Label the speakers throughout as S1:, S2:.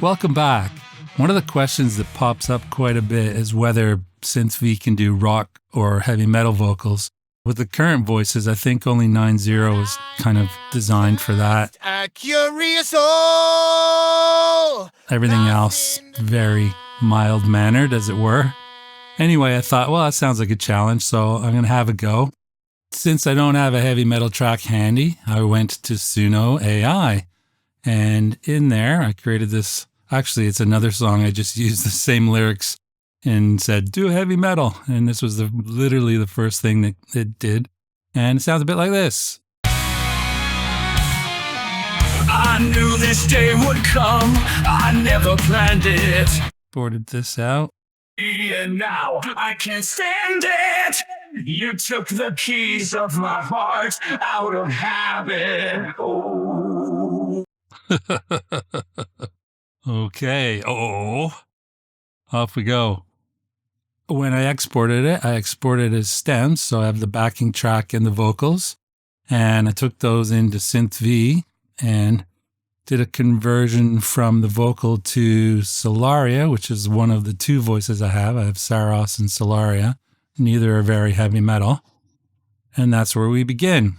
S1: Welcome back. One of the questions that pops up quite a bit is whether Synth V can do rock or heavy metal vocals. With the current voices, I think only 9.0 is kind of designed for that. Everything else very mild-mannered, as it were. Anyway, I thought, well, that sounds like a challenge, so I'm going to have a go. Since I don't have a heavy metal track handy, I went to Suno AI. And in there, I created this. Actually, it's another song. I just used the same lyrics and said, do heavy metal. And this was literally the first thing that it did. And it sounds a bit like this.
S2: I knew this day would come. I never planned it.
S1: Boarded this out.
S2: And now I can't stand it. You took the keys of my heart out of habit. Oh.
S1: Okay. Oh. Off we go. When I exported it as stems, so I have the backing track and the vocals. And I took those into Synth V and did a conversion from the vocal to Solaria, which is one of the two voices I have. I have Saros and Solaria. Neither are very heavy metal. And that's where we begin.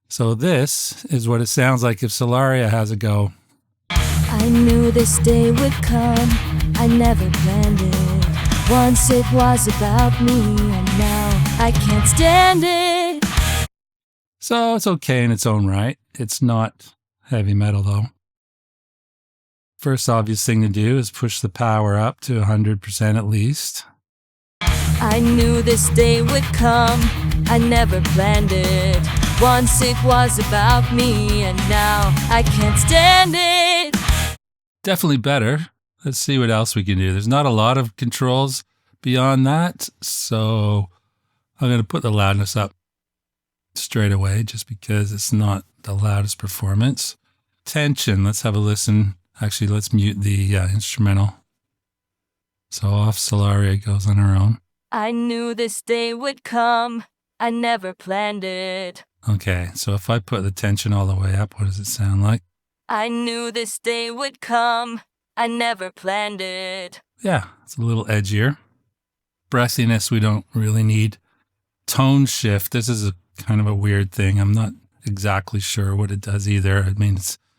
S1: So this is what it sounds like if Solaria has a go.
S3: I knew this day would come. I never planned it. Once it was about me, and now I can't stand it.
S1: So it's okay in its own right. It's not heavy metal though. First obvious thing to do is push the power up to 100% at least.
S3: I knew this day would come. I never planned it. Once it was about me, and now I can't stand it.
S1: Definitely better. Let's see what else we can do. There's not a lot of controls beyond that, so I'm going to put the loudness up straight away just because it's not the loudest performance. Tension, let's have a listen. Actually, let's mute the instrumental. So off Solaria goes on her own.
S3: I knew this day would come. I never planned it.
S1: Okay, so if I put the tension all the way up, what does it sound like?
S3: I knew this day would come. I never planned it.
S1: Yeah, it's a little edgier. Breathiness we don't really need. Tone shift, this is a kind of a weird thing. I'm not exactly sure what it does either.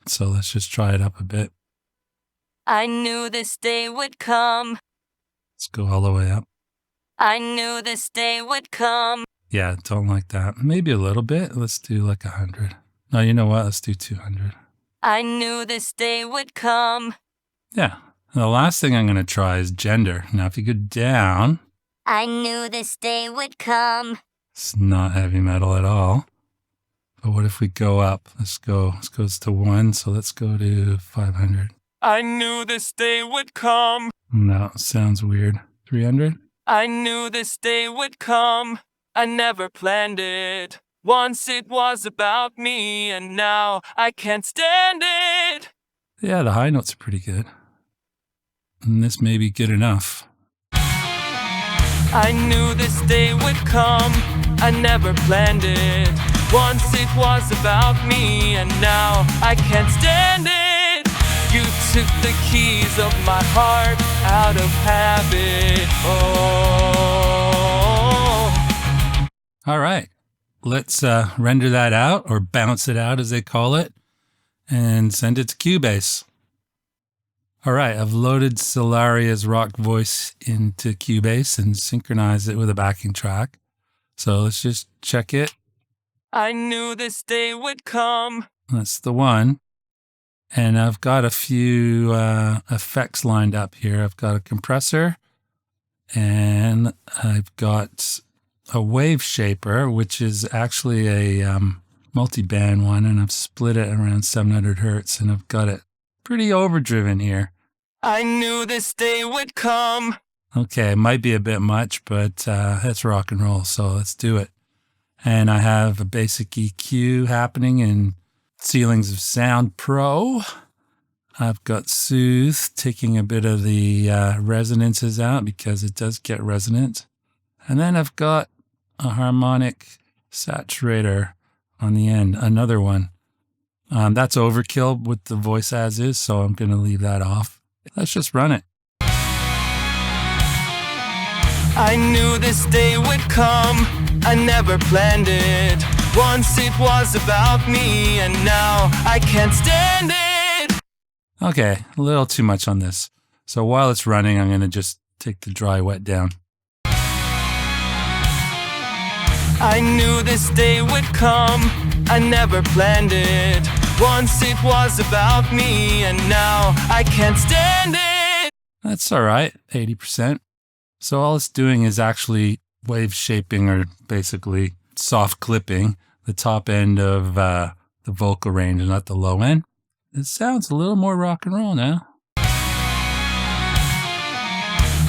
S1: So let's just try it up a bit.
S3: I knew this day would come.
S1: Let's go all the way up.
S3: I knew this day would come.
S1: Yeah, don't like that. Maybe a little bit. Let's do like 100. No, you know what? Let's do 200.
S3: I knew this day would come.
S1: Yeah. And the last thing I'm going to try is gender. Now, if you go down.
S3: I knew this day would come.
S1: It's not heavy metal at all. But what if we go up? Let's go. This goes to 1, so let's go to 500.
S2: I knew this day would come.
S1: No, it sounds weird. 300?
S2: I knew this day would come. I never planned it. Once it was about me, and now I can't stand it.
S1: Yeah, the high notes are pretty good. And this may be good enough.
S2: I knew this day would come. I never planned it. Once it was about me, and now I can't stand it. You took the keys of my heart out of habit. Oh.
S1: All right. Let's render that out, or bounce it out as they call it, and send it to Cubase. All right, I've loaded Solaria's rock voice into Cubase and synchronized it with a backing track. So let's just check it.
S2: I knew this day would come.
S1: That's the one. And I've got a few effects lined up here. I've got a compressor, and I've got a wave shaper, which is actually a multi-band one, and I've split it around 700 hertz, and I've got it pretty overdriven here.
S2: I knew this day would come.
S1: Okay, it might be a bit much, but it's rock and roll, so let's do it. And I have a basic EQ happening in Ceilings of Sound Pro. I've got Soothe, taking a bit of the resonances out because it does get resonant. And then I've got a harmonic saturator on the end, another one. That's overkill with the voice as is, so I'm going to leave that off. Let's just run it.
S2: I knew this day would come, I never planned it. Once it was about me, and now I can't stand it.
S1: Okay, a little too much on this. So while it's running, I'm going to just take the dry wet down.
S2: I knew this day would come, I never planned it. Once it was about me, and now I can't stand it.
S1: That's all right, 80%. So all it's doing is actually wave shaping, or basically soft clipping the top end of the vocal range and not the low end. It sounds a little more rock and roll now.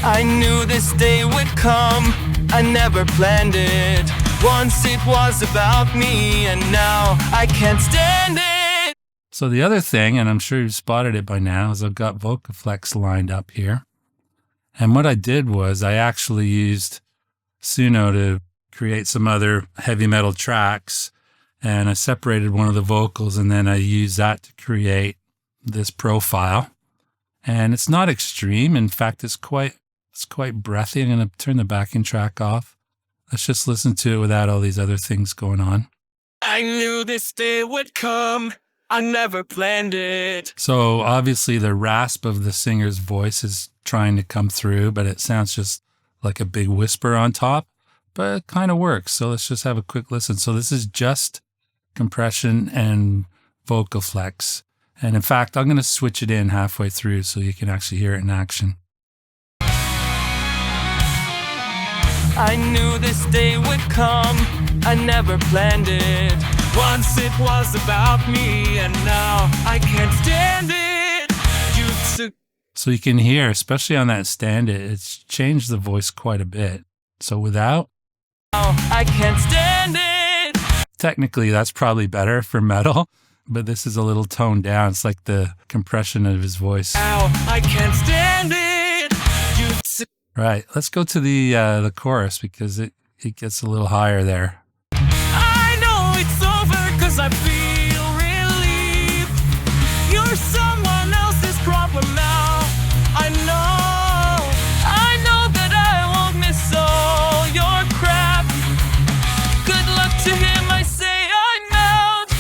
S2: I knew this day would come, I never planned it. Once it was about me, and now I can't stand it.
S1: So the other thing, and I'm sure you've spotted it by now, is I've got Vocaflex lined up here. And what I did was I actually used Suno to create some other heavy metal tracks, and I separated one of the vocals, and then I used that to create this profile. And it's not extreme. In fact, it's quite breathy. I'm going to turn the backing track off. Let's just listen to it without all these other things going on.
S2: I knew this day would come, I never planned it.
S1: So obviously the rasp of the singer's voice is trying to come through, but it sounds just like a big whisper on top, but it kind of works. So let's just have a quick listen. So this is just compression and Vocaflex. And in fact, I'm going to switch it in halfway through so you can actually hear it in action.
S2: I knew this day would come, I never planned it. Once it was about me, and now I can't stand it. You took.
S1: So you can hear, especially on that stand it, it's changed the voice quite a bit. So without,
S2: I can't stand it.
S1: Technically that's probably better for metal, but this is a little toned down. It's like the compression of his voice.
S2: I can't stand it. You took.
S1: Right, let's go to the chorus because it gets a little higher there.
S2: I know it's over 'cause I feel relief. You're someone else's problem now. I know that I won't miss all your crap. Good luck to him, I say I'm out.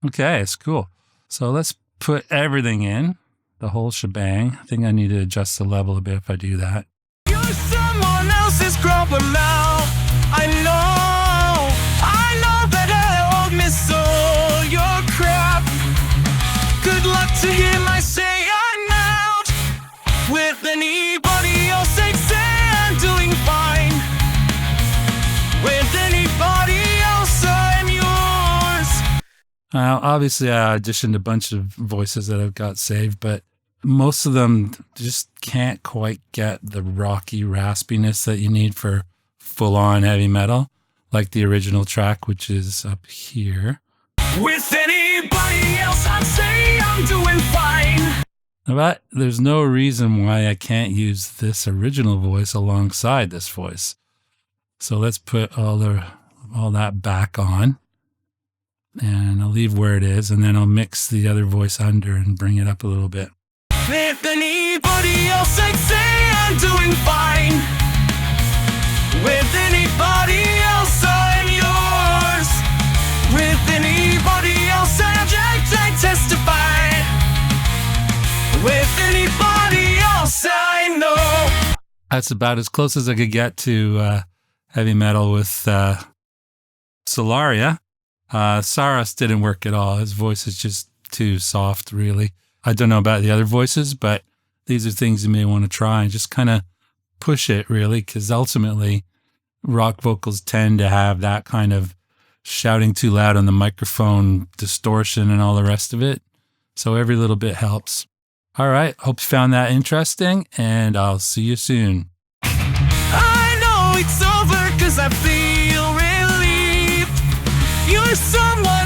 S1: Okay, it's cool. So let's put everything in, the whole shebang. I think I need to adjust the level a bit if I do that.
S2: You're someone else's problem now. I know that I won't miss all your crap. Good luck to him, I say I'm out. With anybody else, I'd say I'm doing fine. With anybody else, I'm yours.
S1: Now, obviously, I auditioned a bunch of voices that I've got saved, but most of them just can't quite get the rocky raspiness that you need for full-on heavy metal, like the original track, which is up here.
S2: With anybody else, I'd say I'm doing fine.
S1: But there's no reason why I can't use this original voice alongside this voice. So let's put all that back on, and I'll leave where it is, and then I'll mix the other voice under and bring it up a little bit.
S2: With anybody else, I'd say I'm doing fine. With anybody else, I'm yours. With anybody else, I testify. With anybody else, I know.
S1: That's about as close as I could get to heavy metal with Solaria. Saras didn't work at all. His voice is just too soft, really. I don't know about the other voices, but these are things you may want to try and just kind of push it, really, because ultimately rock vocals tend to have that kind of shouting too loud on the microphone, distortion, and all the rest of it. So every little bit helps. All right, hope you found that interesting, and I'll see you soon.
S2: I know it's over 'cause I feel relieved. You're someone